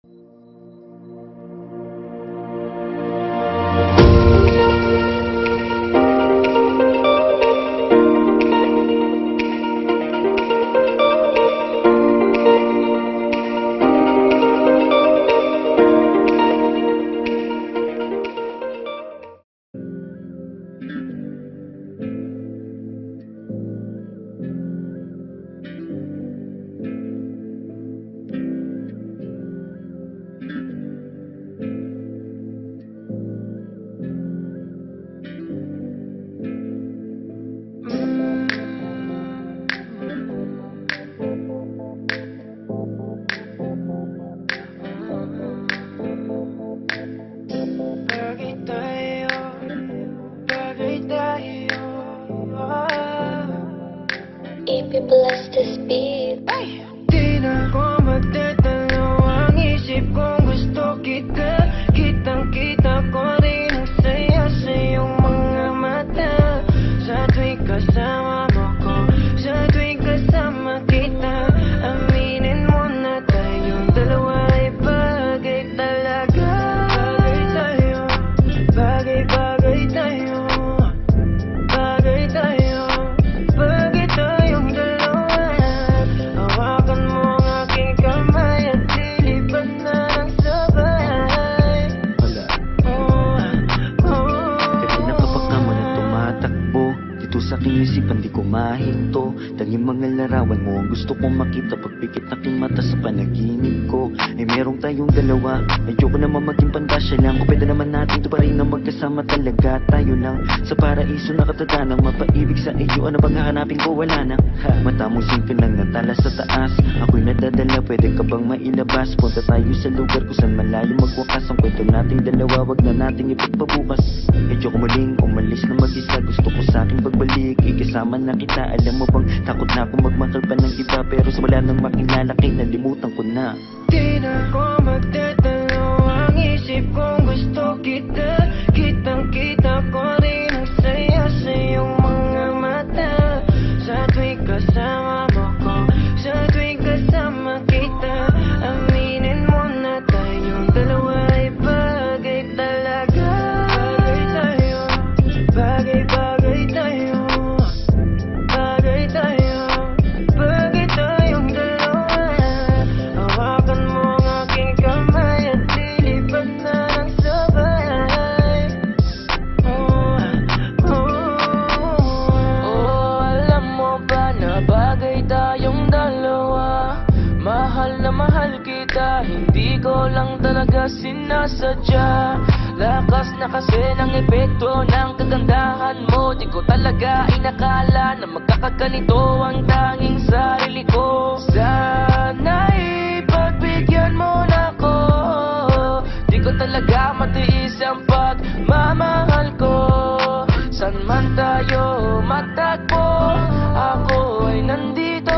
If you bless this beat, di na ko magtatalo. Ang isip kong gusto kita. Kitang-kita ko rin ang saya sa iyong mga mata. Sa tuwing kasama mo ko, sa tuwing kasama kita, aminin mo na tayong dalawa ay bagay talaga. Bagay tayo, bagay-bagay tayo, bagay tayo. Sa aking isipan di ko mahinto. Tanging mga larawan mo ang gusto kong makita. Pagpikit aking mata sa panaginip ko ay merong tayong dalawa. Ayoko naman maging pandasya lang. Kung pwede naman natin ito pa rin na magkasama talaga. Tayo lang sa paraiso na katatanang mapaibig sa iyo. Ano bang hahanapin ko? Wala na. Mata mo singko lang natala sa taas. Ako'y nadadala, pwede ka bang mailabas? Punta tayo sa lugar kung saan malayo magwakas. Ang kwento nating dalawa, wag na nating ipagpabukas. Ayoko muling umalis na mag-isa. Gusto ko sa aking pagbalik, ikasama na kita. Alam mo bang takot na akong magmakal pa ng iba. Pero sa wala nang makilala kay nalimutan ko na. Di na ko magtatalo. Ang isip kong gusto kita. Kitang-kita ko rin ang saya sa iyong mga mata. Sa tuwing kasama mo ko, sa tuwing kasama kita, aminin mo na tayong dalawa ay bagay talaga. Bagay tayo, bagay-bagay tayo, bagay tayo, bagay tayong dalawa. Hawakan mo ang aking kamay at lilipan na ng sabay. Alam mo ba na bagay tayong dalawa? Mahal na mahal kita, hindi ko lang talaga sinasadya. Lakas na kasi ng epekto ng kagandahan mo. Di ko talaga inakala na magkakaganito ang tanging sarili ko. Sana'y pagbigyan mo na ko. Di ko talaga matiis ang pagmamahal ko. San man tayo matagpo, ako ay nandito.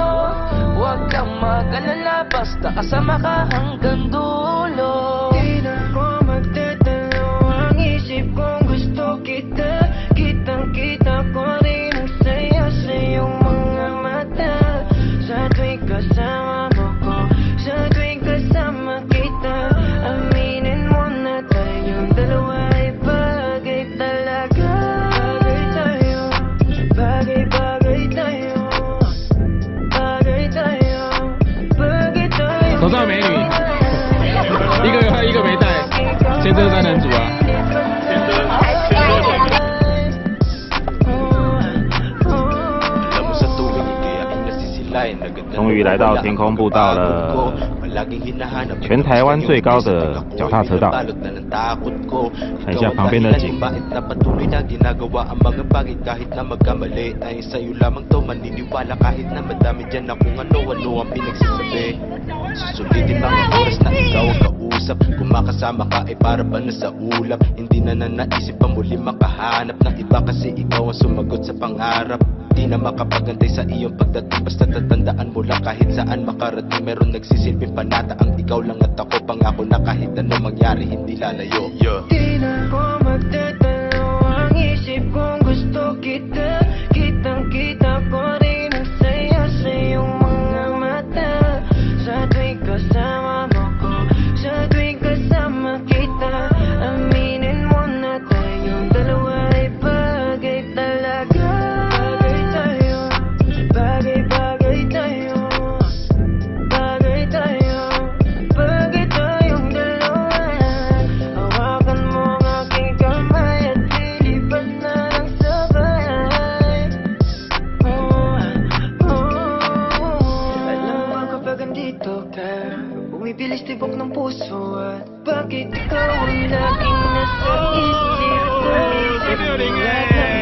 Huwag kang mag-alala, basta kasama ka hanggang dulo. Di na ko magtatalo. Ang isip kong gusto kita. Kitang-kita ko rin ang saya sa iyong mga mata. Sa tuwing kasama mo ko, sa tuwing kasama kita, aminin mo na tayong dalawa ay bagay talaga. Bagay tayo, bagay-bagay tayo, bagay tayo, bagay tayo. 头上美女，一个没带，先这是三人组啊。终于来到天空步道了，全台湾最高的脚踏车道。看一下旁边的景。Kumakasama ka ay para ba na sa ulap. Hindi na naisip pa muli makahanap ng iba kasi ikaw ang sumagot sa pangarap. Di na makapagantay sa iyong pagdating. Basta tatandaan mo lang kahit saan makarating. Meron nagsisilbing panata ang ikaw lang at ako. Pangako na kahit ano mangyari hindi lalayo. Di na ko magtatalo. Ang isip kong gusto kita. Kitang-kita ko rin ang saya sa iyong mga mata. Sa tuwing kasama mo ko, sa ng puso at bakit ikaw ang laging nasa isip ko? Lahat ng